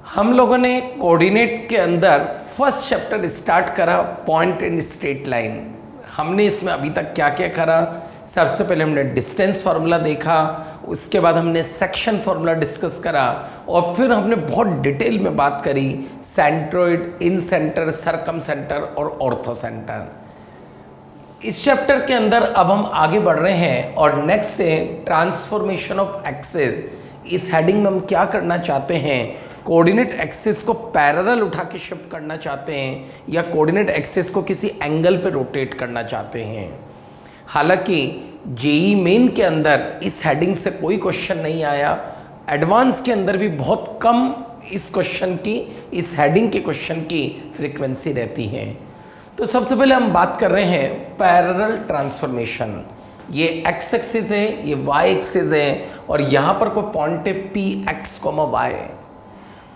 हम लोगों ने कोऑर्डिनेट के अंदर फर्स्ट चैप्टर स्टार्ट करा पॉइंट एंड स्ट्रेट लाइन। हमने इसमें अभी तक क्या क्या करा? सबसे पहले हमने डिस्टेंस फार्मूला देखा, उसके बाद हमने सेक्शन फार्मूला डिस्कस करा और फिर हमने बहुत डिटेल में बात करी सेंट्रोइड, इन सेंटर, सरकम सेंटर और ऑर्थो सेंटर। इस चैप्टर के अंदर अब हम आगे बढ़ रहे हैं और नेक्स्ट से ट्रांसफॉर्मेशन ऑफ एक्सिस। इस हेडिंग में हम क्या करना चाहते हैं? कोऑर्डिनेट एक्सिस को पैरेलल उठा के शिफ्ट करना चाहते हैं या कोऑर्डिनेट एक्सिस को किसी एंगल पे रोटेट करना चाहते हैं। हालांकि जेई मेन के अंदर इस हेडिंग से कोई क्वेश्चन नहीं आया, एडवांस के अंदर भी बहुत कम इस क्वेश्चन की, इस हेडिंग के क्वेश्चन की फ्रीक्वेंसी रहती है। तो सबसे पहले हम बात कर रहे हैं पैरेलल ट्रांसफॉर्मेशन। ये एक्स एक्सिस है, ये वाई एक्सिस है और यहाँ पर कोई पॉइंट है पी एक्स कोमा वाई।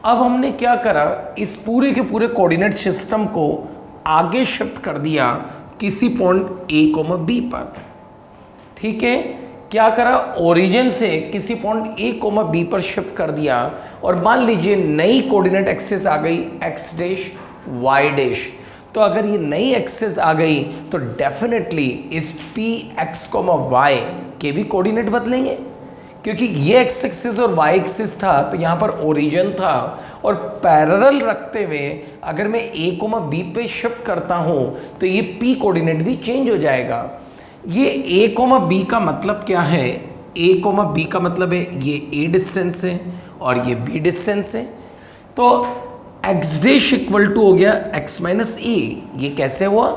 अब हमने क्या करा, इस पूरे के पूरे कोऑर्डिनेट सिस्टम को आगे शिफ्ट कर दिया किसी पॉइंट ए कोमा बी पर। ठीक है, क्या करा, ओरिजिन से किसी पॉइंट ए कोमा बी पर शिफ्ट कर दिया और मान लीजिए नई कोऑर्डिनेट एक्सिस आ गई एक्स डैश वाई डैश। तो अगर ये नई एक्सिस आ गई तो डेफिनेटली इस पी एक्स कोमा वाई के भी कोऑर्डिनेट बदलेंगे, क्योंकि ये एक्स एक्सिस और वाई एक्सिस था तो यहाँ पर ओरिजिन था और पैरेलल रखते हुए अगर मैं ए कोमा बी पे शिफ्ट करता हूँ तो ये पी कोऑर्डिनेट भी चेंज हो जाएगा। ये ए कोमा बी का मतलब क्या है? ए कोमा बी का मतलब है ये ए डिस्टेंस है और ये बी डिस्टेंस है। तो एक्स डैश इक्वल टू हो गया एक्स माइनस ए। ये कैसे हुआ?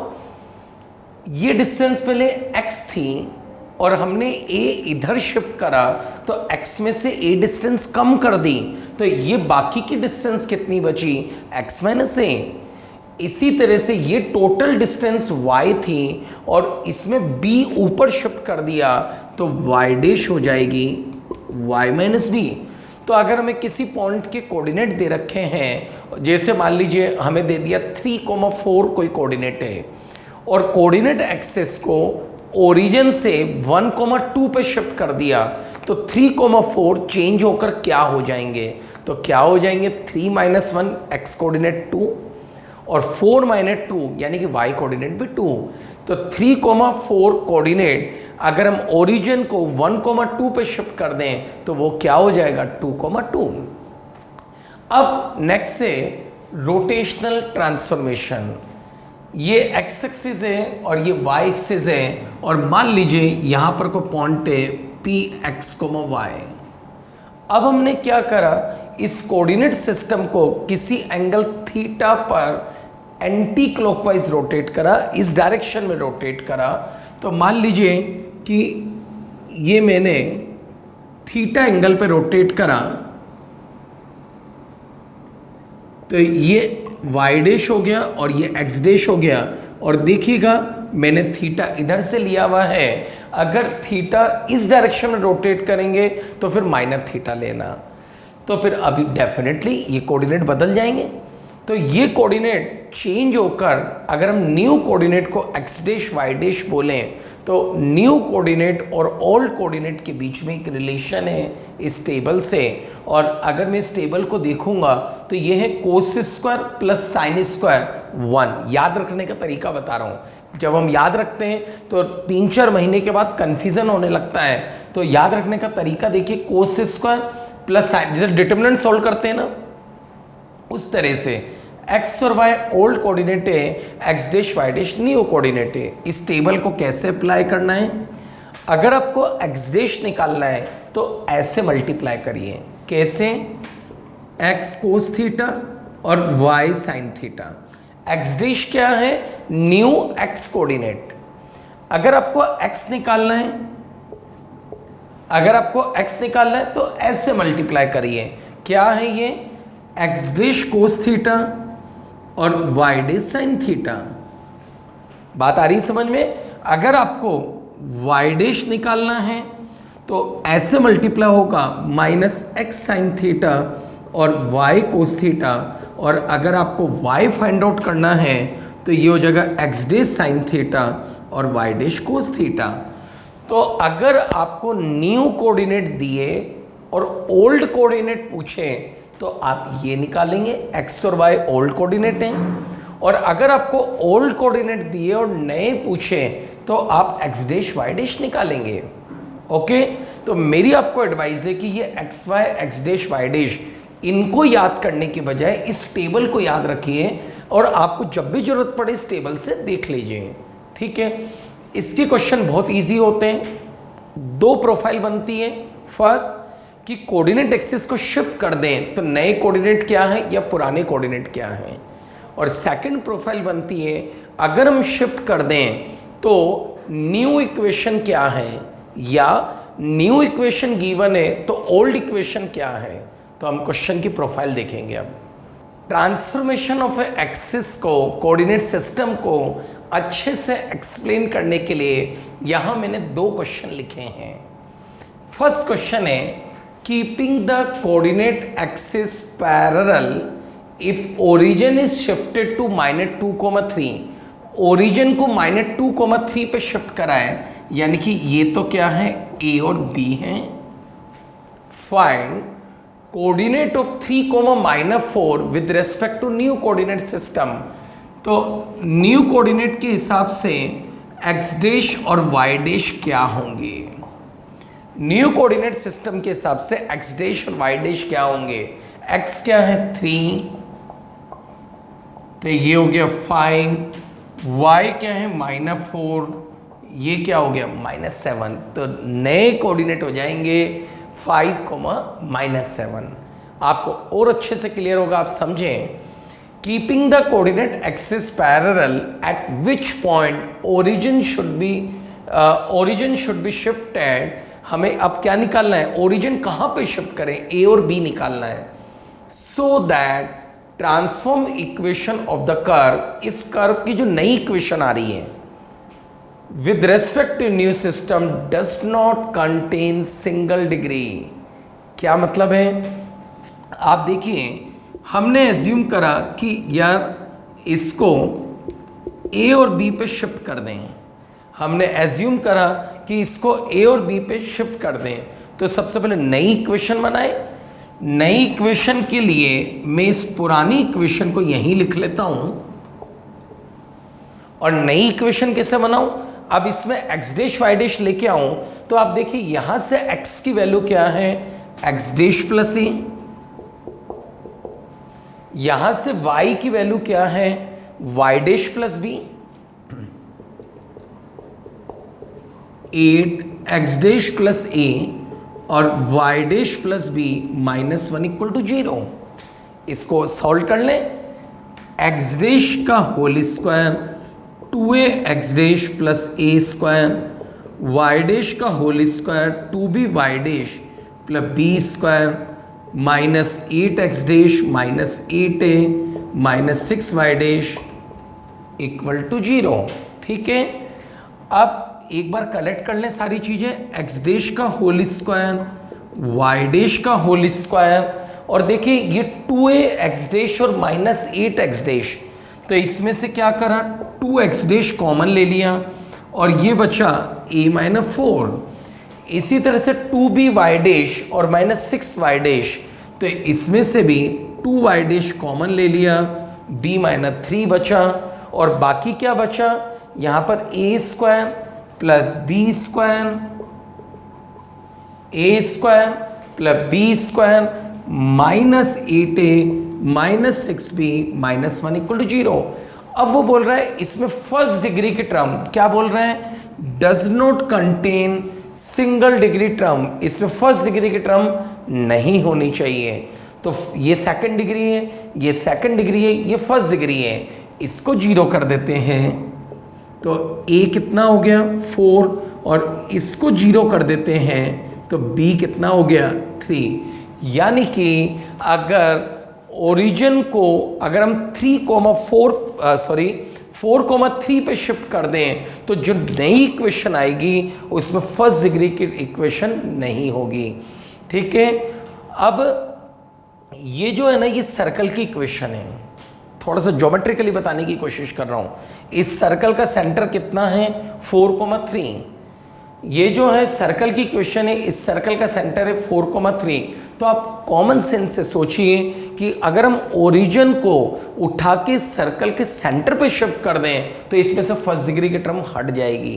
ये डिस्टेंस पहले एक्स थी और हमने ए इधर शिफ्ट करा तो x में से a डिस्टेंस कम कर दी, तो ये बाकी की डिस्टेंस कितनी बची? x माइनस ए। इसी तरह से ये टोटल डिस्टेंस y थी और इसमें b ऊपर शिफ्ट कर दिया तो y डैश हो जाएगी y माइनस बी। तो अगर हमें किसी पॉइंट के कोऑर्डिनेट दे रखे हैं, जैसे मान लीजिए हमें दे दिया 3,4 कोई कोऑर्डिनेट है और कोऑर्डिनेट एक्सिस को ओरिजिन से 1,2 पे शिफ्ट कर दिया तो 3,4 चेंज होकर क्या हो जाएंगे? तो क्या हो जाएंगे? 3 माइनस 1 एक्स कोऑर्डिनेट 2 और 4 माइनस 2 यानी कि वाई कोऑर्डिनेट भी 2। तो 3,4 कोऑर्डिनेट अगर हम ओरिजिन को 1,2 पे शिफ्ट कर दें तो वो क्या हो जाएगा? 2,2। अब नेक्स्ट से रोटेशनल ट्रांसफॉर्मेशन। ये एक्स एक्सिस है और ये वाई एक्सिस है और मान लीजिए यहाँ पर कोई पॉइंट है पी एक्स कोमा वाई। अब हमने क्या करा, इस कोऑर्डिनेट सिस्टम को किसी एंगल थीटा पर एंटी क्लॉकवाइज रोटेट करा, इस डायरेक्शन में रोटेट करा। तो मान लीजिए कि ये मैंने थीटा एंगल पे रोटेट करा तो ये वाई डैश हो गया और ये एक्स डैश हो गया। और देखिएगा मैंने थीटा इधर से लिया हुआ है, अगर थीटा इस डायरेक्शन में रोटेट करेंगे तो फिर माइनस थीटा लेना, तो फिर अभी डेफिनेटली ये कोऑर्डिनेट बदल जाएंगे। तो ये कोऑर्डिनेट चेंज होकर अगर हम न्यू कोऑर्डिनेट को एक्स डैश वाई डैश बोलें तो न्यू कोऑर्डिनेट और ओल्ड कोऑर्डिनेट के बीच में एक रिलेशन है इस टेबल से। और अगर मैं इस टेबल को देखूंगा तो ये है cos square plus sine square 1। याद रखने का तरीका बता रहा हूँ, जब हम याद रखते हैं तो 3-4 महीने के बाद कन्फ्यूजन होने लगता है। तो याद रखने का तरीका देखिए, कोस स्क्वायर प्लस साइन, जैसे डिटरमिनेंट सॉल्व करते हैं ना उस तरह से x और y ओल्ड कोऑर्डिनेट है, x dash y dash new coordinate है। इस टेबल को कैसे अप्लाई करना है? अगर आपको x डैश निकालना है तो ऐसे मल्टीप्लाई करिए। कैसे? x कोस थीटा और y sine theta. x dash क्या है? New x coordinate. अगर आपको x निकालना है, तो ऐसे मल्टीप्लाई करिए। क्या है ये? x डैश कोस थीटा और y डैश साइन थीटा। बात आ रही समझ में? अगर आपको y डैश निकालना है तो ऐसे मल्टीप्लाई होगा माइनस एक्स साइन थीटा और y कोस थीटा। और अगर आपको y फाइंड आउट करना है तो ये हो जाएगा x डैश साइन थीटा और y डैश कोस थीटा। तो अगर आपको न्यू कोऑर्डिनेट दिए और ओल्ड कोऑर्डिनेट पूछे तो आप ये निकालेंगे, x और y ओल्ड कोऑर्डिनेट हैं, और अगर आपको ओल्ड कोऑर्डिनेट दिए और नए पूछे तो आप x डैश y डैश निकालेंगे। ओके, तो मेरी आपको एडवाइस है कि ये x y x dash y dash इनको याद करने के बजाय इस टेबल को याद रखिए और आपको जब भी जरूरत पड़े इस टेबल से देख लीजिए। ठीक है, इसके क्वेश्चन बहुत इजी होते हैं। दो प्रोफाइल बनती है, फर्स्ट कि कोऑर्डिनेट एक्सिस को शिफ्ट कर दें तो नए कोऑर्डिनेट क्या है या पुराने कोऑर्डिनेट क्या है, और सेकंड प्रोफाइल बनती है अगर हम शिफ्ट कर दें तो न्यू इक्वेशन क्या है, या न्यू इक्वेशन गिवन है तो ओल्ड इक्वेशन क्या है। तो हम क्वेश्चन की प्रोफाइल देखेंगे। अब ट्रांसफॉर्मेशन ऑफ एक्सिस को, कोऑर्डिनेट सिस्टम को अच्छे से एक्सप्लेन करने के लिए यहाँ मैंने दो क्वेश्चन लिखे हैं। फर्स्ट क्वेश्चन है keeping the coordinate axis parallel if origin is shifted to -2,3। Origin को -2,3 पे शिफ्ट करा है, यानी कि ये तो क्या है, ए और बी है। Find coordinate of 3,-4 with respect to new coordinate system. तो न्यू कोऑर्डिनेट के हिसाब से x डैश और y डैश क्या होंगे, न्यू कोऑर्डिनेट सिस्टम के हिसाब से x डैश और y डैश क्या होंगे। x क्या है 3, तो ये हो गया 5, y क्या है -4, ये क्या हो गया -7। तो नए कोऑर्डिनेट हो जाएंगे 5,-7। आपको और अच्छे से क्लियर होगा, आप समझें। Keeping the coordinate axis parallel eight which point origin should be shifted. हमें अब क्या निकालना है, ओरिजिन कहाँ पे शिफ्ट करें, ए और बी निकालना है, so that transform equation of the curve, इस कर्व की जो नई इक्वेशन आ रही है with respect to new system does not contain single degree। क्या मतलब है, आप देखिए हमने एज्यूम करा कि यार इसको ए और बी पे शिफ्ट कर दें, हमने एज्यूम करा कि इसको ए और बी पे शिफ्ट कर दें। तो सबसे पहले नई इक्वेशन बनाए। नई इक्वेशन के लिए मैं इस पुरानी इक्वेशन को यहीं लिख लेता हूं, और नई इक्वेशन कैसे बनाऊं, अब इसमें x डैश y डैश लेके आऊं तो आप देखिए यहां से x की वैल्यू क्या है, x डैश प्लस ए, यहां से y की वैल्यू क्या है, y dash plus B, 8x dash plus A और y डैश प्लस बी -1 = 0। इसको सॉल्व कर लें, x डैश का whole square 2ax dash plus A square, y dash का whole square 2by dash plus B square -8x dash -8a -6y dash = 0। ठीक है, अब एक बार कलेक्ट कर लें सारी चीज़ें, x डैश का होल स्क्वायर, y डैश का होल स्क्वायर, और देखिए ये 2ax डैश और -8x डैश, तो इसमें से क्या करा, 2x डैश कॉमन ले लिया और ये बचा a-4। इसी तरह से 2by डैश और -6y डैश, तो इसमें से भी 2y डैश कॉमन ले लिया, b-3 बचा, और बाकी क्या बचा, यहाँ पर a square plus b square, a square plus b square -8a -6b -1 = 0। अब वो बोल रहा है इसमें फर्स्ट डिग्री की टर्म, क्या बोल रहे हैं, does not contain single degree term, इसमें फर्स्ट डिग्री की टर्म नहीं होनी चाहिए। तो ये सेकंड डिग्री है, ये सेकंड डिग्री है, ये फर्स्ट डिग्री है, इसको 0 कर देते हैं। तो a कितना हो गया 4, और इसको 0 कर देते हैं तो b कितना हो गया 3। यानी कि अगर ओरिजिन को अगर हम 4,3 पे शिफ्ट कर दें तो जो नई इक्वेशन आएगी उसमें फर्स्ट डिग्री की इक्वेशन नहीं होगी। ठीक है, अब ये जो है ना, ये सर्कल की इक्वेशन है, थोड़ा सा ज्योमेट्रिकली बताने की कोशिश कर रहा हूँ। इस सर्कल का सेंटर कितना है 4,3, ये जो है सर्कल की इक्वेशन है, इस सर्कल का सेंटर है 4,3। तो तो आप कॉमन सेंस से सोचिए कि अगर हम ओरिजिन को उठा के सर्कल के सेंटर पे शिफ्ट कर दें तो इसमें से फर्स्ट डिग्री की टर्म हट जाएगी।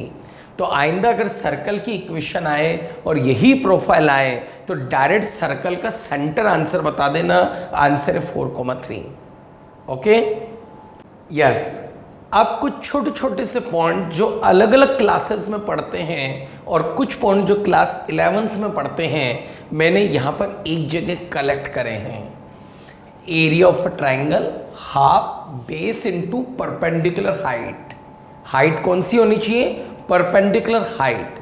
तो आइंदा अगर सर्कल की इक्वेशन आए और यही प्रोफाइल आए तो डायरेक्ट सर्कल का सेंटर आंसर बता देना, आंसर है 4,3। Okay, yes. अब कुछ छोटे छोटे से पॉइंट जो अलग अलग क्लासेस में पढ़ते हैं और कुछ पॉइंट जो क्लास 11th में पढ़ते हैं, मैंने यहाँ पर एक जगह कलेक्ट करे हैं। Area of a triangle half base into perpendicular height. Height कौन सी होनी चाहिए? Perpendicular height.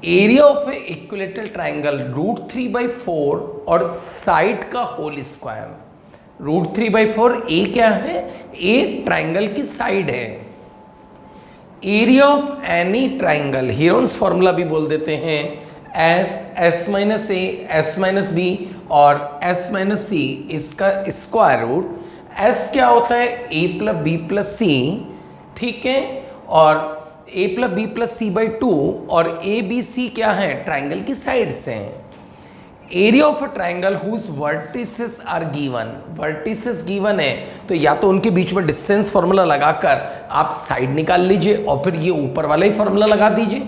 Area of A equilateral triangle √3/4 और साइड का होल स्क्वायर। √3/4 ए क्या है? ए ट्राइंगल की साइड है। Area of any triangle, Heron's formula भी बोल देते हैं, S minus A S minus B और एस माइनस सी, इसका स्क्वायर रूट। एस क्या होता है? A plus B plus C, ठीक है, और A plus B plus C by 2, और ए बी सी क्या है? ट्राइंगल की साइड्स हैं। Area of a triangle whose vertices are given, vertices given है तो या तो उनके बीच में डिस्टेंस फार्मूला लगाकर आप साइड निकाल लीजिए और फिर ये ऊपर वाला ही फार्मूला लगा दीजिए,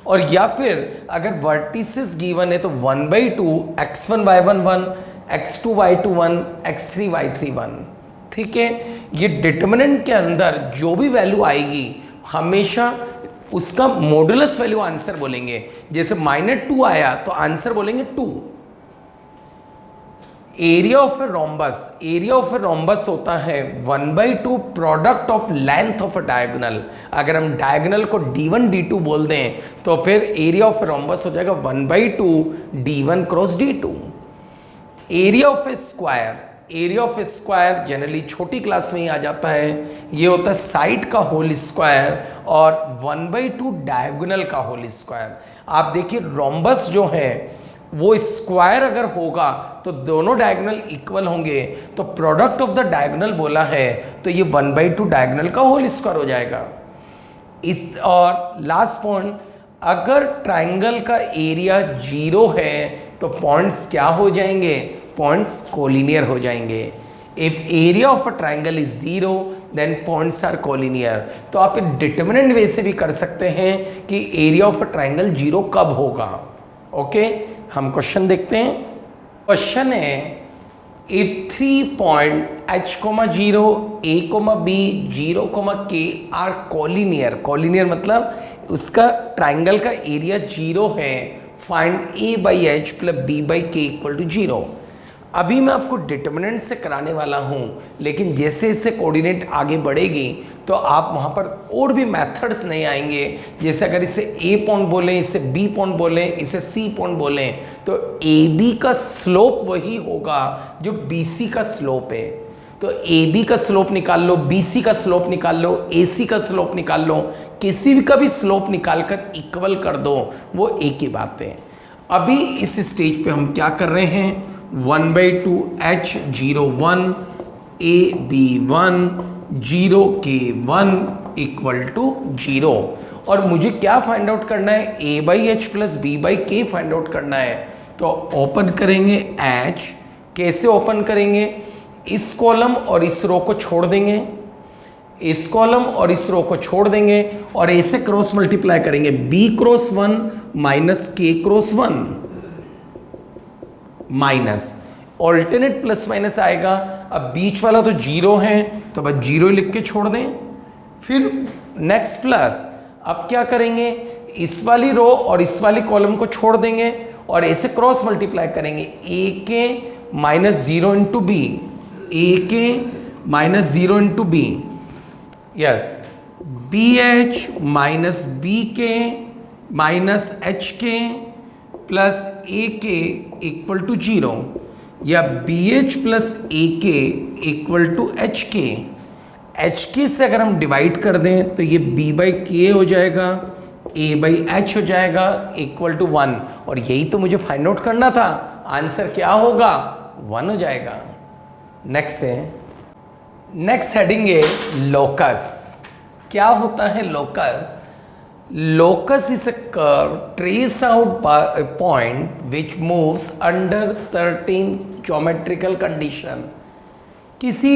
और या फिर अगर वर्टिसेस गिवन है तो 1/2 x1y1 1, x2y2 1, x3y3 1, ठीक है। ये डिटर्मिनेंट के अंदर जो भी वैल्यू आएगी हमेशा उसका मॉडुलस वैल्यू आंसर बोलेंगे। जैसे -2 आया तो आंसर बोलेंगे 2। Area of a rhombus, area of a rhombus होता है 1/2 product of length of a diagonal. अगर हम डायगोनल को d1 d2 बोल दें तो फिर एरिया ऑफ ए रोम्बस हो जाएगा 1/2 d1 cross d2। Area of A square, area of A square generally छोटी क्लास में ही आ जाता है, ये होता है साइड का होल स्क्वायर और 1/2 डायगोनल का होल स्क्वायर। आप देखिए रोम्बस जो है वो स्क्वायर अगर होगा तो दोनों डायगोनल इक्वल होंगे, तो प्रोडक्ट ऑफ द डायगोनल बोला है तो ये 1/2 डायगोनल का होल स्क्वायर हो जाएगा। इस और लास्ट पॉइंट, अगर ट्राइंगल का एरिया 0 है तो पॉइंट्स क्या हो जाएंगे? पॉइंट्स कोलिनियर हो जाएंगे। If area of a triangle is 0 then points are collinear. तो आप डिटर्मिनेंट वे से भी कर सकते हैं कि एरिया ऑफ अ ट्राइंगल 0 कब होगा। ओके, हम क्वेश्चन देखते हैं। क्वेश्चन है if 3 point h, 0, a, b, 0, k are collinear. Collinear मतलब उसका ट्राइंगल का एरिया 0 है, फाइंड a/h प्लस b/k = 0। अभी मैं आपको डिटर्मिनेंट से कराने वाला हूँ, लेकिन जैसे जैसे कोऑर्डिनेट आगे बढ़ेगी तो आप वहाँ पर और भी मेथड्स नहीं आएंगे। जैसे अगर इसे ए पॉइंट बोलें, इसे बी पॉइंट बोलें, इसे सी पॉइंट बोलें, तो ए बी का स्लोप वही होगा जो बी सी का स्लोप है। तो ए बी का स्लोप निकाल लो, बी सी का स्लोप निकाल लो, ए सी का स्लोप निकाल लो, किसी भी का भी स्लोप निकाल कर इक्वल कर दो, वो एक ही बात है। अभी इस स्टेज पे हम क्या कर रहे हैं? 1/2 h 0 1 a b 1 0 k 1 = 0। और मुझे क्या फाइंड आउट करना है? a/h plus b/k find out करना है। तो ओपन करेंगे h, कैसे ओपन करेंगे? इस कॉलम और इस रो को छोड़ देंगे, इस कॉलम और इस रो को छोड़ देंगे और ऐसे क्रॉस मल्टीप्लाई करेंगे, b cross 1 minus k cross 1 minus alternate plus minus आएगा। अब बीच वाला तो 0 है तो बस 0 लिख के छोड़ दें, फिर नेक्स्ट प्लस। अब क्या करेंगे? इस वाली रो और इस वाली कॉलम को छोड़ देंगे और ऐसे क्रॉस मल्टीप्लाई करेंगे, a के माइनस 0 इंटू बी, a के minus 0 into B, yes, BH minus B के माइनस h के प्लस a के = 0, या BH प्लस a के = h के से अगर हम डिवाइड कर दें तो ये b/k हो जाएगा, a/h हो जाएगा = 1। और यही तो मुझे फाइंड आउट करना था, आंसर क्या होगा? 1 हो जाएगा। नेक्स्ट है, नेक्स्ट हेडिंग है लोकस। क्या होता है locus? locus is a curve trace out by a point which moves under certain geometrical condition। किसी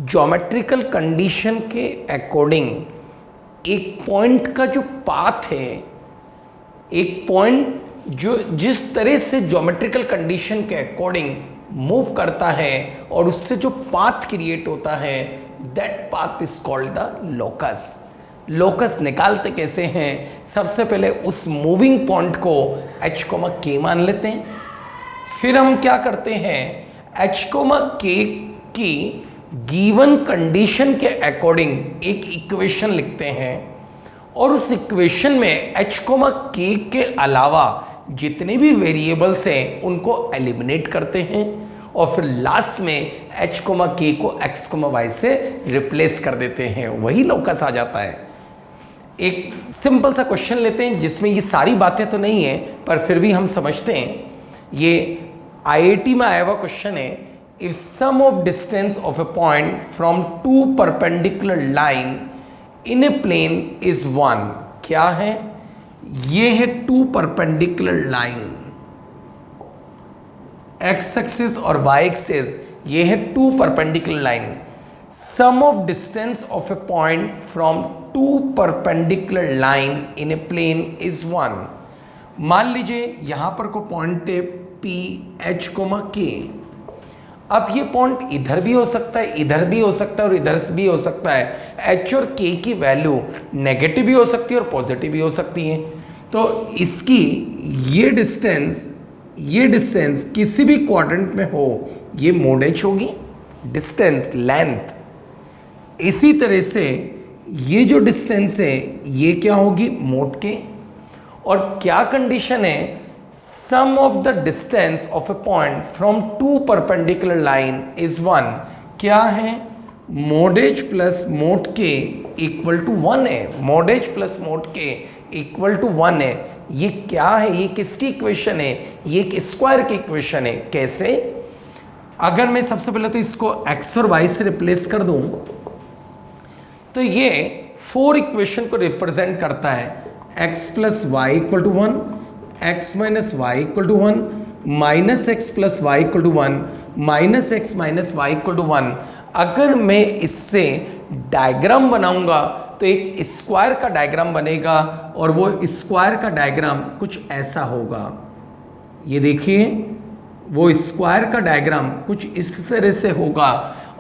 geometrical condition के अकॉर्डिंग एक पॉइंट का जो पाथ है, एक पॉइंट जो जिस तरह से ज्योमेट्रिकल कंडीशन के अकॉर्डिंग मूव करता है और उससे जो पाथ क्रिएट होता है, that path is called the locus. Locus निकालते कैसे हैं? सबसे पहले उस मूविंग पॉइंट को h, k मान लेते हैं। फिर हम क्या करते हैं, h, k की गिवन कंडीशन के अकॉर्डिंग एक इक्वेशन लिखते हैं और उस इक्वेशन में h, k के अलावा जितने भी वेरिएबल्स हैं उनको एलिमिनेट करते हैं और फिर लास्ट में h, k को x, y से रिप्लेस कर देते हैं, वही लोकस आ जाता है। एक सिंपल सा क्वेश्चन लेते हैं जिसमें ये सारी बातें तो नहीं है पर फिर भी हम समझते हैं। ये IIT में आया हुआ क्वेश्चन है, if sum of distance of a point from two perpendicular line in a plane is 1। क्या है? ये है two perpendicular line, x axis और y एक्सिस, ये है two perpendicular line. Sum of distance of a point from two perpendicular line in a plane is 1। मान लीजिए यहां पर को पॉइंट है P, H, K। अब ये पॉइंट इधर भी हो सकता है, इधर भी हो सकता है और इधर भी हो सकता है। H और K की वैल्यू नेगेटिव भी हो सकती है और पॉजिटिव भी हो सकती है। तो इसकी ये डिस्टेंस किसी भी क्वाड्रेंट में हो, ये मोड h होगी, डिस्टेंस लेंथ। इसी तरह से ये जो डिस्टेंस है ये क्या होगी, मोड k। और क्या कंडीशन है, sum of the distance of a point from two perpendicular line is 1। क्या है, mod h plus mod k equal to 1 है। Mod h plus mod k equal to 1 है। ये क्या है, ये किसकी इक्वेशन है? ये एक स्क्वायर की इक्वेशन है। कैसे? अगर मैं सबसे पहले तो इसको x और y से रिप्लेस कर दूं तो ये 4 इक्वेशन को रिप्रेजेंट करता है। x plus Y equal to 1, x minus y equal to 1, minus x plus Y equal to 1, minus x minus y equal to 1। अगर मैं इससे डायग्राम बनाऊंगा तो एक स्क्वायर का डायग्राम बनेगा और वो स्क्वायर का डायग्राम कुछ ऐसा होगा। ये देखिए, वो स्क्वायर का डायग्राम कुछ इस तरह से होगा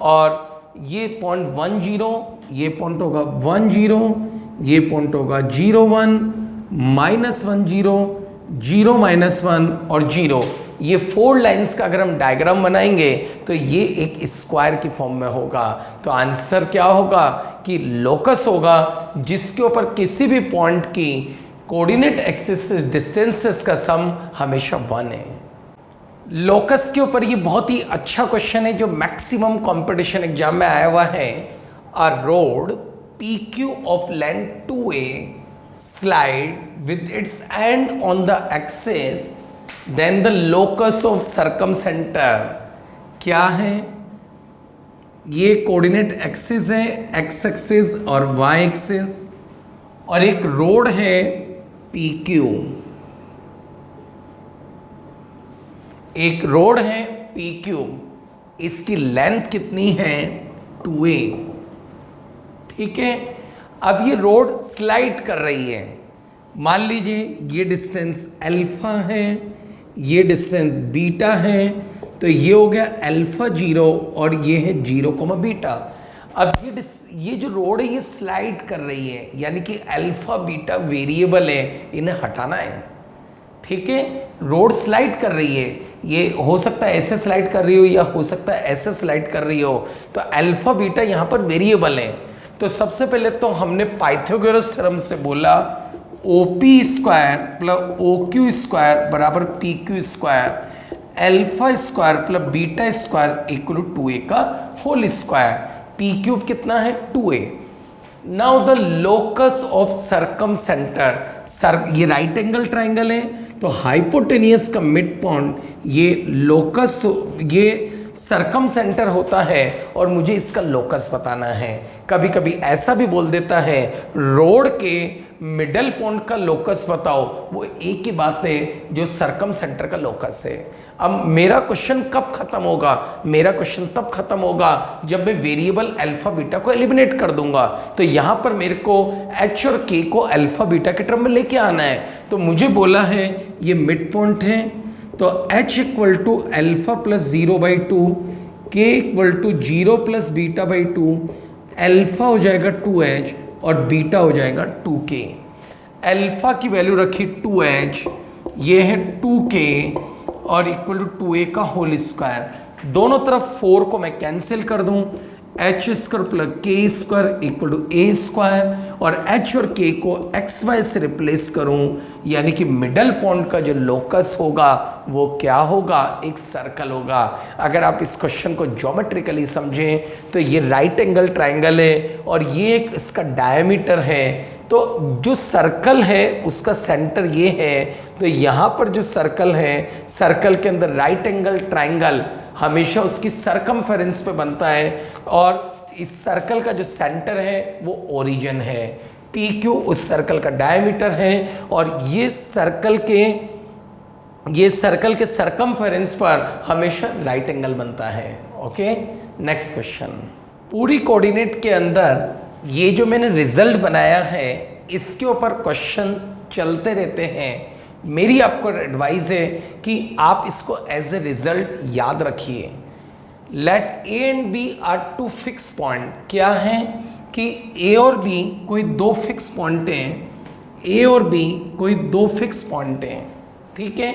और ये पॉइंट 1 0, ये पॉइंट होगा 1 0, ये पॉइंट होगा 0 1, माइनस 1 0, 0 माइनस 1 और 0। ये 4 लाइंस का अगर हम डायग्राम बनाएंगे तो ये एक स्क्वायर की फॉर्म में होगा। तो आंसर क्या होगा कि लोकस होगा जिसके ऊपर किसी भी पॉइंट की कोऑर्डिनेट एक्सिस से डिस्टेंसेस का सम हमेशा 1 है। लोकस के ऊपर ये बहुत ही अच्छा क्वेश्चन है जो मैक्सिमम कंपटीशन एग्जाम में आया हुआ है। A rod PQ of length 2a slide with its end on the axis, then the locus of circumcenter क्या है? ये कोऑर्डिनेट एक्सिस है, x एक्सिस और y एक्सिस, और एक रोड है PQ, एक रोड है PQ, इसकी लेंथ कितनी है 2a। ठीक है, अब ये रोड स्लाइड कर रही है। मान लीजिए ये डिस्टेंस अल्फा है, ये डिस्टेंस बीटा है, तो ये हो गया अल्फा 0 और ये है 0, बीटा। अब ये जो रोड है ये स्लाइड कर रही है, यानी कि अल्फा बीटा वेरिएबल है, इन्हें हटाना है। ठीक है, रोड स्लाइड कर रही है, ये हो सकता है ऐसे स्लाइड कर रही हो या हो सकता है ऐसे स्लाइड कर रही हो, तो अल्फा बीटा यहाँ पर वेरिएबल है। तो सबसे पहले तो हमने पाइथागोरस थ्योरम से बोला OP square plus OQ square बराबर PQ square, alpha square plus beta square equal to 2a का होल स्क्वायर। P क्यूब कितना है 2a। Now the locus of circumcentre, ये राइट एंगल ट्राइंगल है तो हाइपोटेनियस का मिड पॉइंट ये locus, ये सरकम सेंटर होता है और मुझे इसका लोकस बताना है। कभी कभी ऐसा भी बोल देता है रोड के मिडल पॉइंट का लोकस बताओ, वो एक ही बात है जो सरकम सेंटर का लोकस है। अब मेरा क्वेश्चन कब खत्म होगा? मेरा क्वेश्चन तब खत्म होगा जब मैं वेरिएबल अल्फा बीटा को एलिमिनेट कर दूंगा। तो यहां पर मेरे को एच और के को अल्फा बीटा के टर्म में लेके आना है। तो मुझे बोला है ये मिड पॉइंट है, तो h equal to alpha plus 0/2, k equal to 0 plus beta by 2, alpha हो जाएगा 2h और बीटा हो जाएगा 2k। अल्फा की वैल्यू रखी 2h, ये है 2k और इक्वल टू 2a का होल स्क्वायर। दोनों तरफ 4 को मैं कैंसिल कर दूं, H square plus K square equal to A square, और एच और के को एक्स वाई से रिप्लेस करूं, यानी कि मिडल पॉइंट का जो लोकस होगा वो क्या होगा? एक सर्कल होगा। अगर आप इस क्वेश्चन को ज्योमेट्रिकली समझें तो ये राइट एंगल ट्राइंगल है और ये एक इसका डायमीटर है। तो जो सर्कल है उसका सेंटर ये है, तो यहाँ पर जो सर्कल है, सर्कल के अंदर राइट एंगल ट्राइंगल हमेशा उसकी सरकमफेरेंस पे बनता है, और इस सर्कल का जो सेंटर है वो ओरिजिन है। पी क्यू उस सर्कल का डायमीटर है, और ये सर्कल के सरकमफेरेंस पर हमेशा राइट एंगल बनता है। Okay, next question. पूरी कोऑर्डिनेट के अंदर ये जो मैंने रिजल्ट बनाया है इसके ऊपर क्वेश्चन चलते रहते हैं। मेरी आपको एडवाइस है कि आप इसको एज ए रिजल्ट याद रखिए। Let A and B are two fix point. क्या है कि ए और बी कोई दो फिक्स पॉइंट हैं, ए और बी कोई दो फिक्स पॉइंट हैं, ठीक है।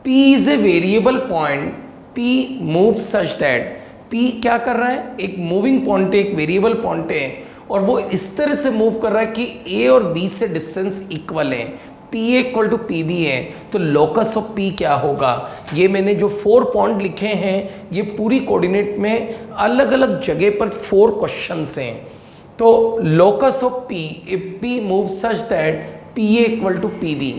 P is a variable point, P move such that, P क्या कर रहा है? एक मूविंग पॉइंट है, एक वेरिएबल पॉइंट है, और वो इस तरह से मूव कर रहा है कि ए और बी से डिस्टेंस इक्वल है, P A equal to P B है। तो लोकस ऑफ पी क्या होगा? ये मैंने जो 4 पॉइंट लिखे हैं ये पूरी कोऑर्डिनेट में अलग अलग जगह पर 4 क्वेश्चंस हैं। तो locus of P, if P move such that P A equal to P B,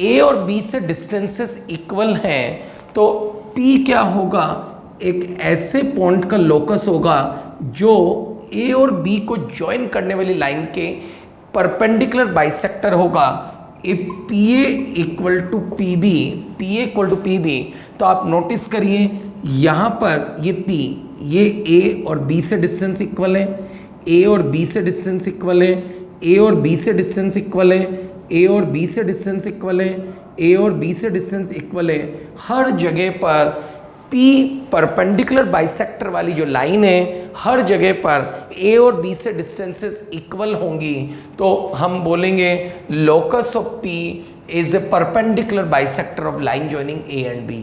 A और बी से डिस्टेंसेस इक्वल हैं, तो पी क्या होगा? एक ऐसे पॉइंट का लोकस होगा जो ए और बी को ज्वाइन करने वाली लाइन के परपेंडिकुलर बाइसेक्टर होगा। If P A equal to P B, P A equal to P B, तो आप नोटिस करिए यहाँ पर ये P, ये A और B से डिस्टेंस इक्वल है, A और B से डिस्टेंस इक्वल है, A और B से डिस्टेंस इक्वल है, A और B से डिस्टेंस इक्वल है, A और B से डिस्टेंस इक्वल है। हर जगह पर P परपेंडिकुलर बाइसेक्टर वाली जो लाइन है, हर जगह पर A और B से डिस्टेंसेस इक्वल होंगी, तो हम बोलेंगे locus of P is a perpendicular bisector of line joining A and B।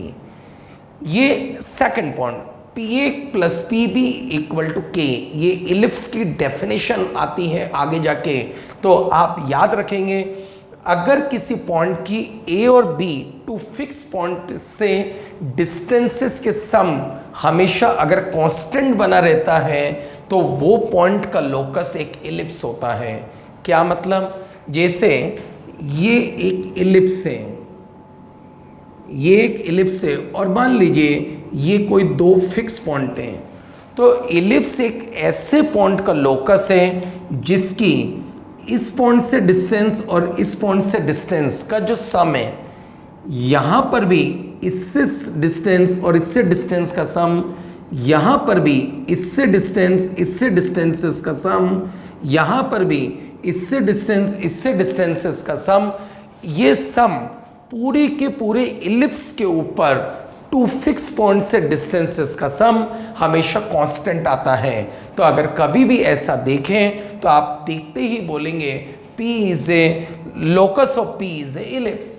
ये second point, PA plus PB equal to K, ये इलिप्स की डेफिनेशन आती है आगे जाके, तो आप याद रखेंगे। अगर किसी पॉइंट की A और B टू फिक्स पॉइंट से डिस्टेंसेस के सम हमेशा अगर कांस्टेंट बना रहता है तो वो पॉइंट का लोकस एक इलिप्स होता है। क्या मतलब? जैसे ये एक इलिप्स है, ये एक इलिप्स है, और मान लीजिए ये कोई दो फिक्स पॉइंट हैं, तो इलिप्स एक ऐसे पॉइंट का लोकस है जिसकी इस पॉइंट से डिस्टेंस और इस पॉइंट से डिस्टेंस का जो सम है, यहाँ पर भी इससे डिस्टेंस और इससे डिस्टेंस का सम, यहाँ पर भी इससे डिस्टेंसेस का सम, यहाँ पर भी इससे डिस्टेंसेस का सम, ये सम पूरी के पूरे इलिप्स के ऊपर टू फिक्स पॉइंट से डिस्टेंसेस का सम हमेशा कांस्टेंट आता है। तो अगर कभी भी ऐसा देखें तो आप देखते ही बोलेंगे P is A locus of P is A ellipse.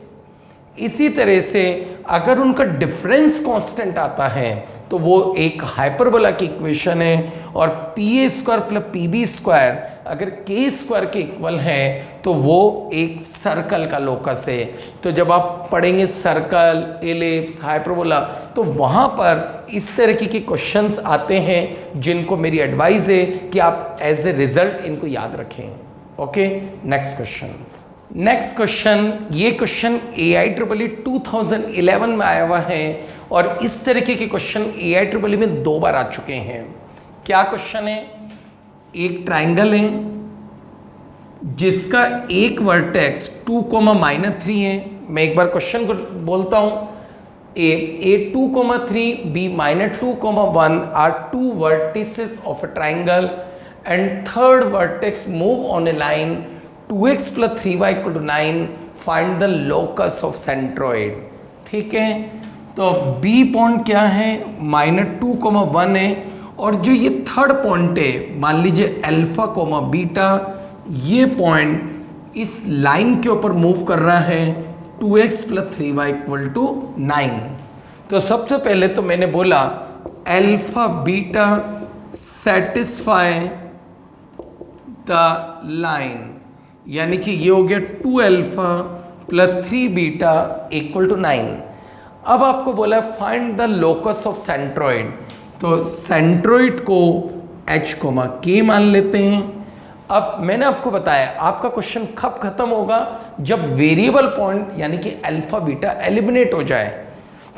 इसी तरह से अगर उनका डिफरेंस कांस्टेंट आता है तो वो एक हाइपरबोला की इक्वेशन है, और PA square plus PB square अगर K स्क्वायर के इक्वल है तो वो एक सर्कल का लोकस है। तो जब आप पढ़ेंगे सर्कल, इलिप्स, हाइपरबोला, तो वहाँ पर इस तरीके के क्वेश्चंस आते हैं जिनको मेरी एडवाइस है कि आप एज ए रिजल्ट इनको याद रखें। ओके, नेक्स्ट क्वेश्चन, ये क्वेश्चन AIEEE 2011 में आया हुआ है, और इस तरीके के क्वेश्चन AIEEE में 2 बार आ चुके हैं। क्या क्वेश्चन है? एक ट्राइंगल है, जिसका एक वर्टेक्स 2,-3 है। मैं एक बार क्वेश्चन को बोलता हूं, A 2,3, B -2,1 are two vertices of a triangle and third vertex move on a line 2x plus 3y equal to 9, find the locus of centroid। ठीक है, तो B पॉइंट क्या है, -2,1 है, और जो ये थर्ड पॉइंट है, मान लीजिए अल्फा कोमा बीटा, ये पॉइंट इस लाइन के ऊपर मूव कर रहा है 2x plus 3y equal to 9। तो सबसे पहले तो मैंने बोला alpha beta satisfy the line, यानी कि ये हो गया 2 alpha plus 3 beta equal to 9। अब आपको बोला find the locus of centroid, तो सेंट्रोइड को h, k मान लेते हैं। अब मैंने आपको बताया आपका क्वेश्चन कब खत्म होगा, जब वेरिएबल पॉइंट यानी कि अल्फा बीटा एलिमिनेट हो जाए।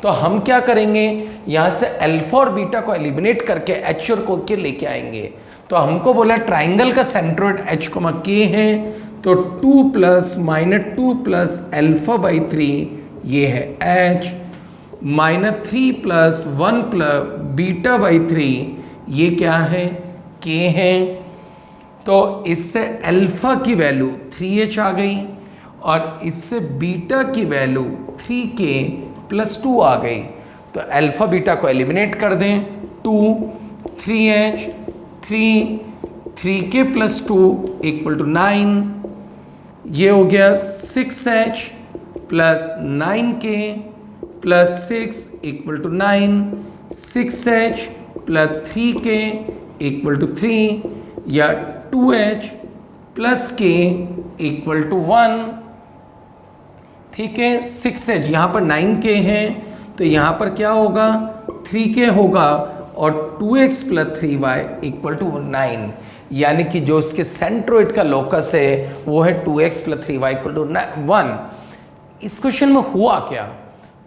तो हम क्या करेंगे, यहाँ से अल्फा और बीटा को एलिमिनेट करके h और k लेके आएंगे। तो हमको बोला ट्राइंगल का सेंट्रोइड h, k है, तो 2 प्लस -2 प्लस अल्फा बाई 3 ये है h, -3 plus 1 plus beta by 3 ये क्या है, k है। तो इससे अल्फा की वैल्यू 3h आ गई और इससे बीटा की वैल्यू 3k प्लस 2 आ गई। तो अल्फा बीटा को एलिमिनेट कर दें, 2 3h 3k plus 2 equal to 9, ये हो गया 6h plus 9k plus 6 equal to 9, 6h plus 3k equal to 3, या 2h plus k equal to 1। ठीक है, 6h यहाँ पर 9k है, तो यहाँ पर क्या होगा, 3k होगा, और 2x plus 3y equal to 9, यानी कि जो उसके सेंट्रोइड का लोकस है वो है 2x plus 3y equal to 1। इस क्वेश्चन में हुआ क्या,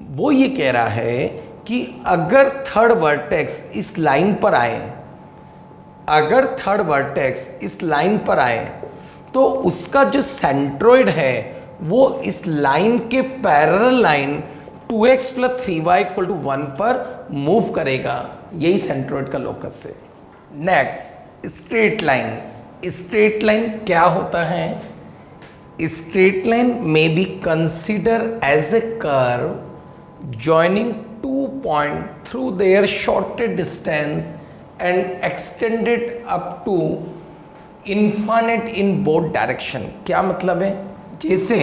वो ये कह रहा है कि अगर थर्ड वर्टेक्स इस लाइन पर आए, अगर थर्ड वर्टेक्स इस लाइन पर आए तो उसका जो सेंट्रोइड है वो इस लाइन के parallel line 2x plus 3y equal to 1 पर मूव करेगा। यही सेंट्रोइड का लोकस है। Next, straight line. Straight line क्या होता है, straight line may be consider as a curve joining 2 point through their shortest distance and extended up to infinite in both direction। क्या मतलब है, जैसे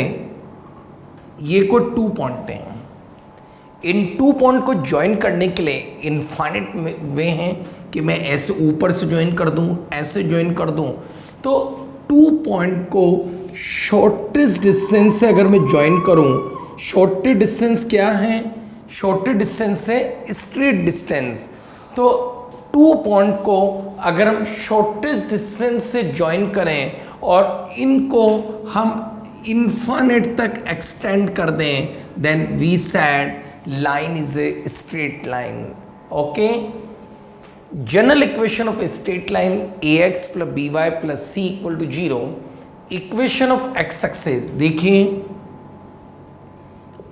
ये को 2 पॉइंट हैं, इन 2 पॉइंट को ज्वाइन करने के लिए इनफाइनेट वे हैं कि मैं ऐसे ऊपर से ज्वाइन कर दूं, ऐसे ज्वाइन कर दूं। तो 2 पॉइंट को शॉर्टेस्ट डिस्टेंस से अगर मैं ज्वाइन करूं, शॉर्टेस्ट डिस्टेंस क्या है, शॉर्टेस्ट डिस्टेंस है स्ट्रेट डिस्टेंस। तो 2 पॉइंट को अगर हम शॉर्टेस्ट डिस्टेंस से ज्वाइन करें और इनको हम इनफाइनाइट तक एक्सटेंड कर दें, then we said line is a straight line. Okay, general equation of straight line ax plus by plus c equal to 0। Equation of x axis देखिए,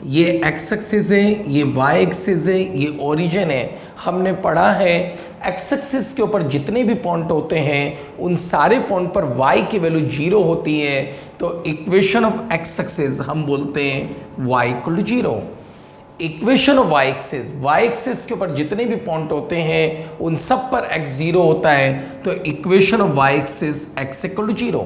ये एक्स एक्सिस है, ये वाई एक्सिस है, ये origin है। हमने पढ़ा है एक्स एक्सिस के ऊपर जितने भी पॉइंट होते हैं उन सारे पॉइंट पर y की वैल्यू 0 होती है। तो इक्वेशन ऑफ एक्स एक्सिस हम बोलते हैं y equal to 0। Equation of y axis के ऊपर जितने भी पॉइंट होते हैं उन सब पर x 0 होता है। तो equation of y axis x equal to 0।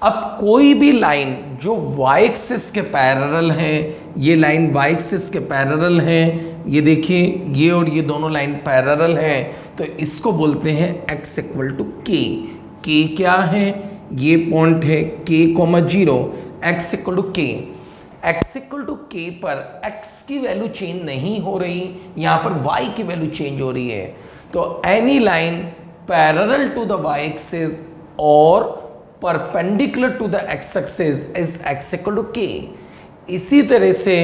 अब कोई भी लाइन जो y एक्सिस के पैरेलल है, ये लाइन y एक्सिस के पैरेलल है, ये देखिए ये और ये दोनों लाइन पैरेलल है, तो इसको बोलते हैं x equal to k। k क्या है, ये पॉइंट है k, 0, x equal to k। x equal to k पर x की वैल्यू चेंज नहीं हो रही, यहाँ पर y की वैल्यू चेंज हो रही है। तो any line parallel to the y axis और perpendicular to the x axis is x equal to k। इसी तरह से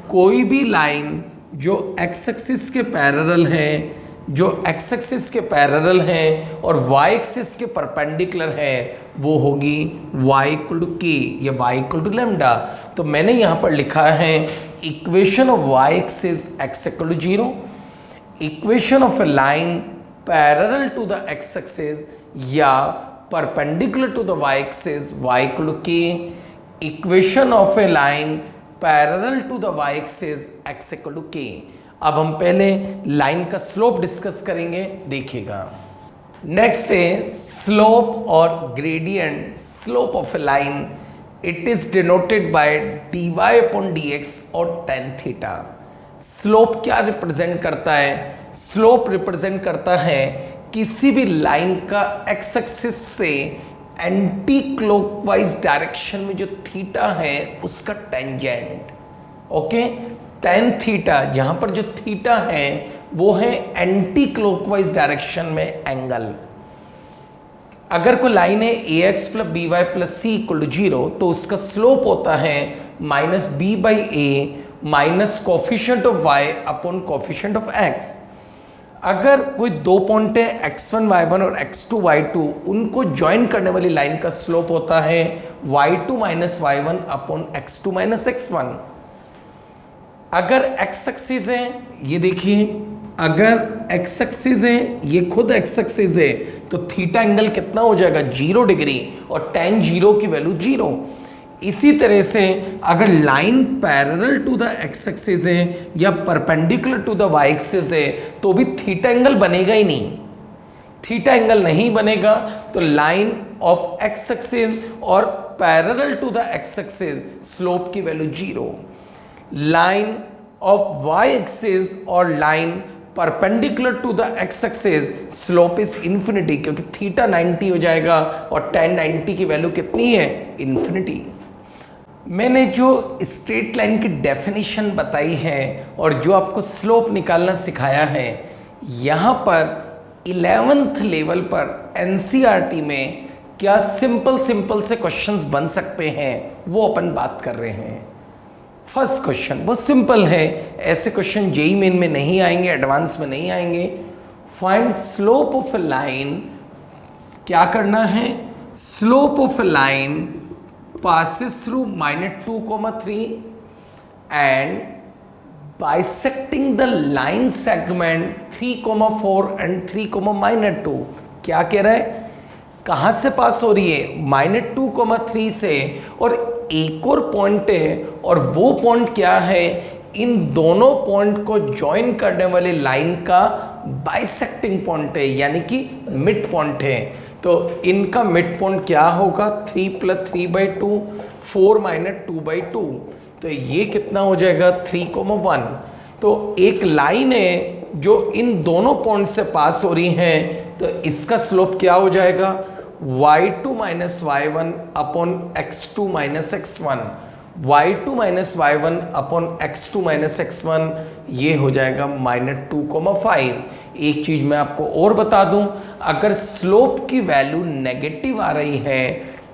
कोई भी लाइन जो x एक्सिस के पैरेलल है जो एक्स एक्सिस के पैरेलल है और वाई एक्सिस के परपेंडिकुलर है वो होगी y इक्वल टू के या y इक्वल टू लेमडा। तो मैंने यहाँ पर लिखा है equation of y axis x equal to 0, equation of a line parallel to the x axis या perpendicular to the y axis y equal to K, equation of a line parallel to the y axis x equal to K. अब हम पहले line का slope discuss करेंगे, देखिएगा। Next है slope और gradient. Slope of a line it is denoted by dy upon dx और tan theta. Slope क्या रिप्रेजेंट करता है? स्लोप रिप्रेजेंट करता है किसी भी लाइन का एक्स एक्सिस से एंटी क्लॉकवाइज डायरेक्शन में जो थीटा है उसका टेंजेंट। ओके, tan थीटा, यहाँ पर जो थीटा है वो है एंटी क्लॉकवाइज डायरेक्शन में एंगल। अगर कोई लाइन है A X plus B Y plus C equal to 0 तो उसका स्लोप होता है minus B by A minus coefficient of y upon coefficient of x। अगर कोई दो पॉइंट है x1 y1 और x2 y2, उनको ज्वाइन करने वाली लाइन का स्लोप होता है y2 minus y1 upon x2 minus x1। अगर x एक्सिस है, ये देखिए, अगर x एक्सिस है, ये खुद x एक्सिस है, तो थीटा एंगल कितना हो जाएगा 0 डिग्री और tan 0 की वैल्यू 0। इसी तरह से अगर line parallel to the x axis है या perpendicular to the y axis है तो भी थीटा एंगल बनेगा ही नहीं। थीटा एंगल नहीं बनेगा तो लाइन ऑफ x एक्सिस और parallel to the x axis slope की value 0। Line of y axis और line perpendicular to the x axis slope is infinity, क्योंकि थीटा 90 हो जाएगा और tan 90 की वैल्यू कितनी है? इन्फिनिटी। मैंने जो स्ट्रेट लाइन की डेफिनेशन बताई है और जो आपको स्लोप निकालना सिखाया है, यहाँ पर 11th लेवल पर एनसीईआरटी में क्या सिंपल से क्वेश्चंस बन सकते हैं वो अपन बात कर रहे हैं। फर्स्ट क्वेश्चन बहुत सिंपल है, ऐसे क्वेश्चन जेईई मेन में नहीं आएंगे, एडवांस में नहीं आएंगे। Find slope of a line, क्या करना है? Slope of a line passes through -2,3 and bisecting the line segment 3,4 and 3,-2। क्या कह रहा है? कहाँ से पास हो रही है? -2,3 से, और एक और पॉइंट है, और वो पॉइंट क्या है? इन दोनों पॉइंट को ज्वाइन करने वाली लाइन का बाइसेक्टिंग पॉइंट है, यानी कि मिड पॉइंट है। तो इनका मिड पॉइंट क्या होगा? 3 + 3/2, 4 - 2/2। तो ये कितना हो जाएगा? 3,1। तो एक लाइन है जो इन दोनों पॉइंट से पास हो रही है, तो इसका स्लोप क्या हो जाएगा? y2 - y1 upon x2 - x1। y2 - y1 upon x2 - x1 ये हो जाएगा -2,5। एक चीज मैं आपको और बता दूं, अगर स्लोप की वैल्यू नेगेटिव आ रही है,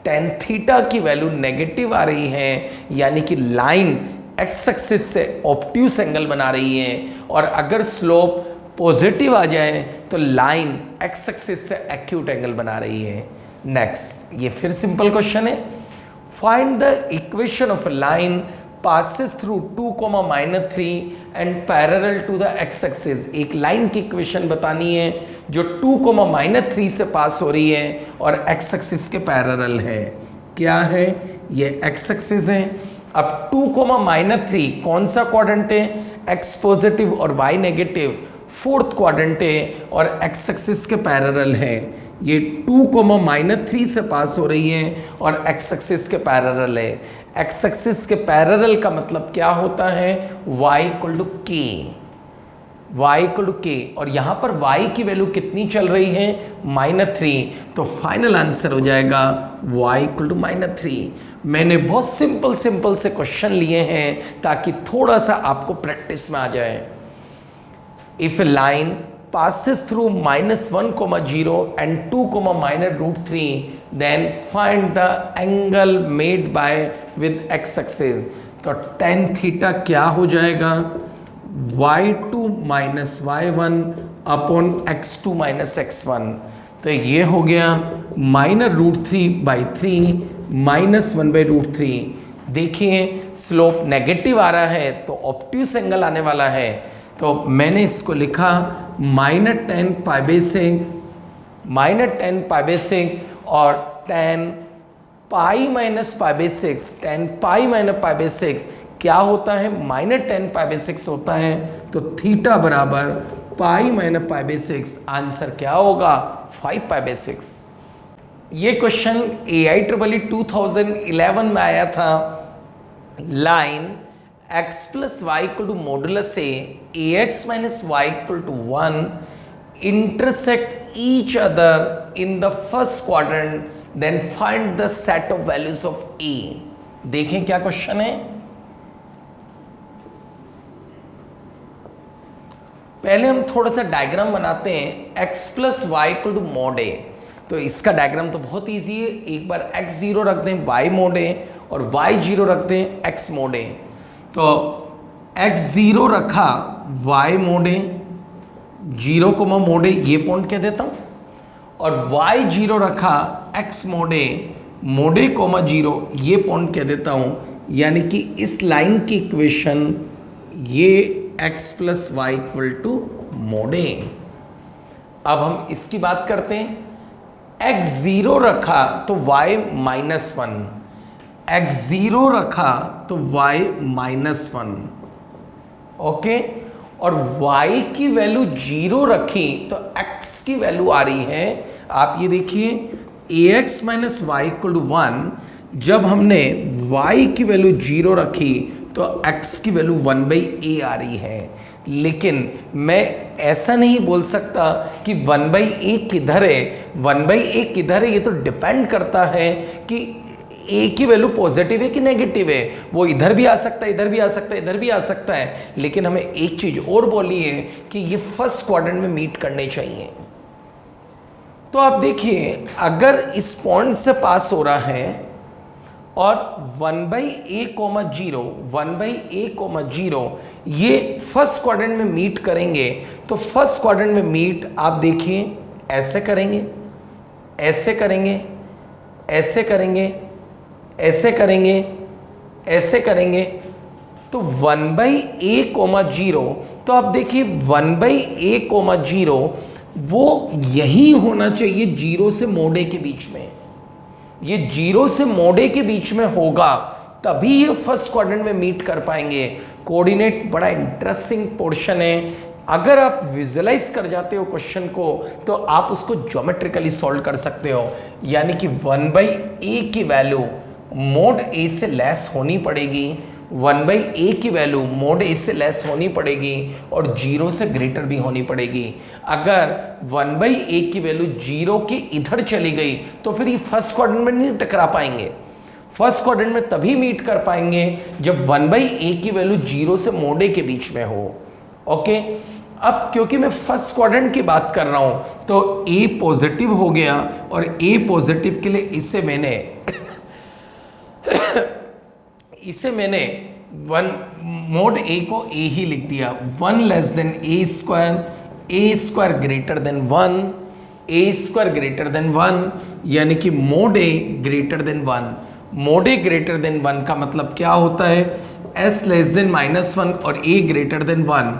tan थीटा की वैल्यू नेगेटिव आ रही है, यानी कि लाइन x एक्सिस से ऑब्ट्यूस एंगल बना रही है, और अगर स्लोप पॉजिटिव आ जाए तो लाइन x एक्सिस से एक्यूट एंगल बना रही है। नेक्स्ट, ये फिर सिंपल क्वेश्चन है। Find the equation of line passes through 2,-3 and parallel to the x axis। एक लाइन की इक्वेशन बतानी है जो 2,-3 से पास हो रही है और x एक्सिस के पैरेलल है। क्या है? ये x एक्सिस है। अब 2,-3 कौन सा क्वाड्रेंट है? x पॉजिटिव और y नेगेटिव, फोर्थ क्वाड्रेंट है और x एक्सिस के पैरेलल है। ये 2,-3 से पास हो रही है और x एक्सिस के पैरेलल है। x एक्सिस के पैरेलल का मतलब क्या होता है? y = k, y = k, और यहाँ पर y की वैल्यू कितनी चल रही है? -3। तो फाइनल आंसर हो जाएगा y = -3। मैंने बहुत सिंपल से क्वेश्चन लिए हैं ताकि थोड़ा सा आपको प्रैक्टिस में आ जाए। If A line passes through -1,0 and 2,-√3, then find the angle made by with x axis। तो tan थीटा क्या हो जाएगा? y2 - y1 upon x2 minus x1, तो ये हो गया -√3/3 माइनस 1/√3। देखिए स्लोप नेगेटिव आ रहा है तो ऑब्ट्यूस एंगल आने वाला है, तो मैंने इसको लिखा -10π/6 और 10π माइनस π/6, 10π माइनस π/6 क्या होता है, -10π/6 होता है, तो थीटा बराबर पाई माइनस π/6, आंसर क्या होगा 5π/6। ये क्वेश्चन AIEEE 2011 में आया था। Line x plus Y equal to modulus a ax minus y equal to 1 intersect each other in the first quadrant, then find the set of values of a। देखें क्या question है। पहले हम थोड़ा सा डायग्राम बनाते हैं। x plus Y equal to mod A, तो इसका डायग्राम तो बहुत इजी है। एक बार x 0 रख दें y मॉड ए और y 0 रख दें x मॉड ए। तो x 0 रखा y मॉड ए 0 कोमा मॉड ए, ये पॉइंट कह देता हूं, और y 0 रखा x मॉड ए कोमा 0, ये पॉइंट कह देता हूं। यानी कि इस लाइन की इक्वेशन ये x plus Y equal to mod A. अब हम इसकी बात करते हैं। x 0 रखा तो y -1, x 0 रखा तो y -1, ओके। और y की वैल्यू 0 रखी तो x की वैल्यू आ रही है, आप ये देखिए ax minus y equal to 1। जब हमने y की वैल्यू 0 रखी तो x की वैल्यू 1/a आ रही है। लेकिन मैं ऐसा नहीं बोल सकता कि 1/a किधर है, 1/a किधर है, ये तो डिपेंड करता है कि a की वैल्यू पॉजिटिव है कि नेगेटिव है। वो इधर भी आ सकता है, इधर भी आ सकता है, इधर भी आ सकता है। लेकिन हमें एक चीज और बोली है कि ये फर्स्ट क्वाड्रेंट में मीट करने चाहिए। तो आप देखिए अगर इस पॉइंट से पास हो रहा है और 1/a,0 ये फर्स्ट क्वाड्रेंट में मीट करेंगे, तो फर्स्ट क्वाड्रेंट में मीट आप देखिए ऐसे करेंगे, ऐसे करेंगे, ऐसे करेंगे, ऐसे करेंगे, ऐसे करेंगे, तो 1/a,0, तो आप देखिए 1/a,0 वो यही होना चाहिए 0 से मोड ए के बीच में। ये 0 से मोड ए के बीच में होगा तभी ये फर्स्ट क्वाड्रेंट में मीट कर पाएंगे। कोऑर्डिनेट बड़ा इंटरेस्टिंग पोर्शन है। अगर आप विजुअलाइज कर जाते हो क्वेश्चन को तो आप उसको ज्योमेट्रिकली सॉल्व कर सकते हो। यानी कि 1/a की वैल्यू मोड ए से लेस होनी पड़ेगी, 1/a की वैल्यू मोड ए से लेस होनी पड़ेगी और 0 से ग्रेटर भी होनी पड़ेगी। अगर 1/a की वैल्यू 0 के इधर चली गई तो फिर ये फर्स्ट क्वाड्रेंट में नहीं टकरा पाएंगे। फर्स्ट क्वाड्रेंट में तभी मीट कर पाएंगे जब 1/a की वैल्यू 0 से मोड ए के बीच में हो, ओके। अब क्योंकि मैं फर्स्ट क्वाड्रेंट की बात कर रहा हूं तो a पॉजिटिव हो गया और a पॉजिटिव के लिए इसे मैंने मोड a को a ही लिख दिया। 1 less than a square greater than 1, a square greater than 1, यानी कि mode a greater than 1। Mode a greater than 1 का मतलब क्या होता है, s लेस देन -1 और a ग्रेटर देन 1।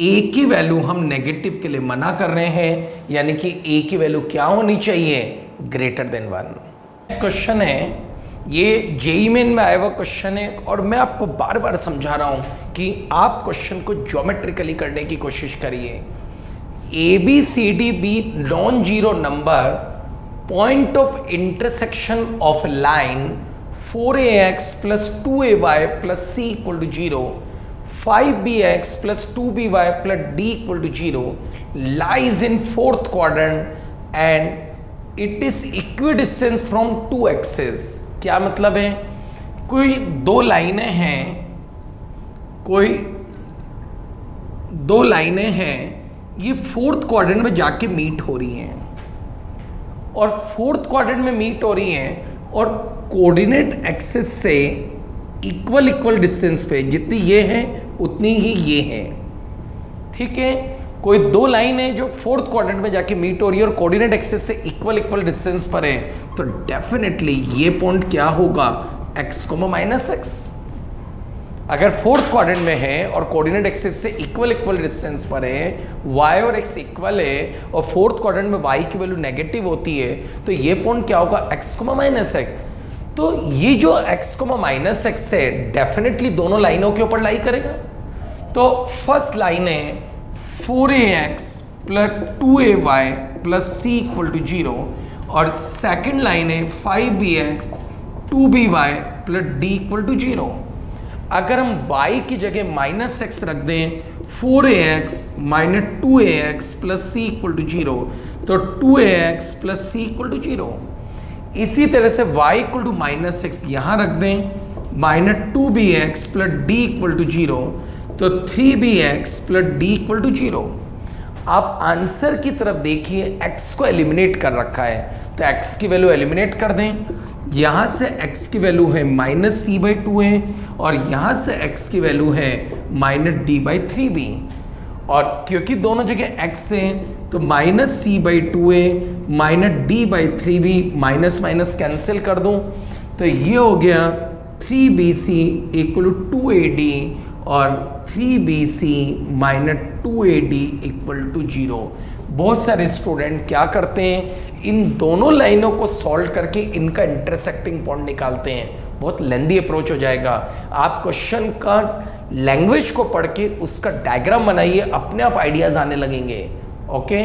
a की वैल्यू हम नेगेटिव के लिए मना कर रहे हैं, यानी कि a की वैल्यू क्या होनी चाहिए, ग्रेटर देन 1। नेक्स्ट क्वेश्चन है, ये जेईई मेन में आया हुआ क्वेश्चन है और मैं आपको बार बार समझा रहा हूं कि आप क्वेश्चन को ज्योमेट्रिकली करने की कोशिश करिए। ABCD B non zero number, point of intersection of line 4ax plus 2ay plus c equal to 0, 5bx plus 2by plus d equal to 0 lies in fourth quadrant and it is equidistance from 2 axes. क्या मतलब है, कोई दो लाइनें हैं, ये fourth quadrant में जाके मीट हो रही हैं और फोर्थ क्वाड्रेंट में मीट हो रही हैं और कोऑर्डिनेट एक्सिस से इक्वल डिस्टेंस पे जितनी ये है उतनी ही ये है, ठीक है। कोई दो लाइन है जो फोर्थ क्वाड्रेंट में जाके मीट हो रही है और कोऑर्डिनेट एक्सिस से इक्वल डिस्टेंस पर है, तो डेफिनेटली ये पॉइंट क्या होगा, x, -x। अगर फोर्थ क्वाड्रेंट में है और कोऑर्डिनेट एक्सिस से इक्वल डिस्टेंस पर है, y और x इक्वल है और फोर्थ क्वाड्रेंट में y की वैल्यू नेगेटिव होती है, तो ये पॉइंट क्या होगा, x, -x। तो ये जो x, -x है डेफिनेटली दोनों लाइनों के ऊपर लाई करेगा। तो फर्स्ट लाइन है 4ax + 2ay + c = 0 और सेकंड लाइन है 5bx 2by + d = 0। अगर हम y की जगह -x रख दें, 4ax - 2ax + c = 0, तो 2ax + c = 0। इसी तरह से y = -x यहाँ रख दें, -2bx + d = 0, तो 3bx + d = 0। आप आंसर की तरफ देखिए, x को एलिमिनेट कर रखा है, तो x की वैल्यू एलिमिनेट कर दें। यहाँ से x की वैल्यू है -c/2 है और यहाँ से x की वैल्यू है -d/3b, और क्योंकि दोनों जगह x है तो -c/2 है, -d/3b, माइनस कैंसिल कर दूं, तो ये हो गया 3bc = 2ad और 3bc - 2ad = 0। बहुत सारे स्टूडेंट क्या करते हैं, इन दोनों लाइनों को सॉल्व करके इनका इंटरसेक्टिंग पॉइंट निकालते हैं। बहुत लेंदी अप्रोच हो जाएगा। आप क्वेश्चन का लैंग्वेज को पढ़ के उसका डायग्राम बनाइए, अपने आप आइडियाज आने लगेंगे। ओके।